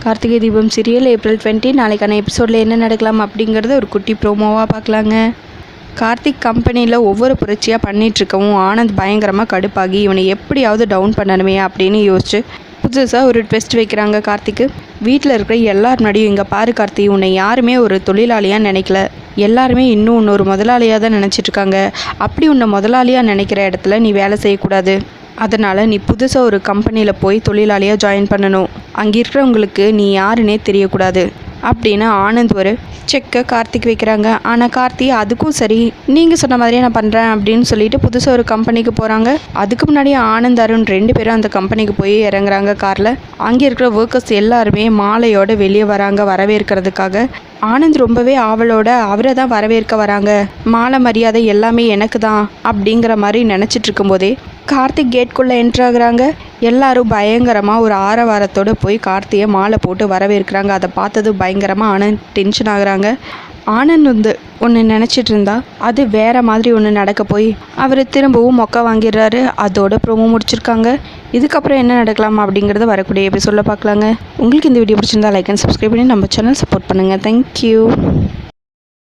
Karthigai Deepam serial April 20 நாளைக்கான எபிசோடில் என்ன நடக்கலாம் அப்படிங்கிறத ஒரு குட்டி ப்ரோமோவாக பார்க்கலாங்க. கார்த்திக் கம்பெனியில் ஒவ்வொரு புரட்சியாக பண்ணிகிட்ருக்கவும் ஆனந்த் பயங்கரமாக கடுப்பாகி இவனை எப்படியாவது டவுன் பண்ணணுமே அப்படின்னு யோசிச்சு புதுசாக ஒரு ட்விஸ்ட் வைக்கிறாங்க கார்த்திக்கு. வீட்டில் இருக்கிற எல்லார் முன்னாடியும் இங்கே பாரு கார்த்தி, உன்னை யாருமே ஒரு தொழிலாளியாக நினைக்கல, எல்லாருமே இன்னும் இன்னொரு முதலாளியாக தான் நினச்சிட்ருக்காங்க. அப்படி உன்னை முதலாளியாக நினைக்கிற இடத்துல நீ வேலை செய்யக்கூடாது. அதனால் நீ புதுசாக ஒரு கம்பெனியில் போய் தொழிலாளியாக ஜாயின் பண்ணணும். அங்கே இருக்கிறவங்களுக்கு நீ யாருன்னே தெரியக்கூடாது அப்படின்னு ஆனந்த் ஒரு செக்கை கார்த்திக் வைக்கிறாங்க. ஆனால் கார்த்தி அதுக்கும் சரி, நீங்கள் சொன்ன மாதிரியே நான் பண்ணுறேன் அப்படின்னு சொல்லிட்டு புதுசாக ஒரு கம்பெனிக்கு போகிறாங்க. அதுக்கு முன்னாடி ஆனந்த் அருண் 2 பேரும் அந்த கம்பெனிக்கு போய் இறங்குறாங்க காரில். அங்கே இருக்கிற ஒர்க்கர்ஸ் எல்லாருமே மாலையோடு வெளியே வராங்க வரவேற்கிறதுக்காக. ஆனந்த் ரொம்பவே ஆவலோட அவரை தான் வரவேற்க வராங்க. மாலை மரியாதை எல்லாமே எனக்கு தான் அப்படிங்கிற மாதிரி நினச்சிட்டு இருக்கும்போதே கார்த்திக் கேட்குள்ளே என்ட்ராகிறாங்க. எல்லாரும் பயங்கரமாக ஒரு ஆரவாரத்தோடு போய் கார்த்தியை மாலை போட்டு வரவேற்கிறாங்க. அதை பார்த்தது பயங்கரமாக ஆனந்த் டென்ஷன் ஆகுறாங்க. ஆனந்த் ஒன்று நினச்சிட்டு இருந்தா அது வேறு மாதிரி ஒன்று நடக்க போய் அவர் திரும்பவும் மொக்க வாங்கிடுறாரு. அதோட ப்ரோமோ முடிச்சிருக்காங்க. இதுக்கப்புறம் என்ன நடக்கலாம் அப்படிங்கிறத வரக்கூடிய எபிசோடில் பார்க்கலாங்க. உங்களுக்கு இந்த வீடியோ பிடிச்சிருந்தா லைக் அண்ட் சப்ஸ்கிரைப் பண்ணி நம்ம சேனல் சப்போர்ட் பண்ணுங்கள். தேங்க்யூ.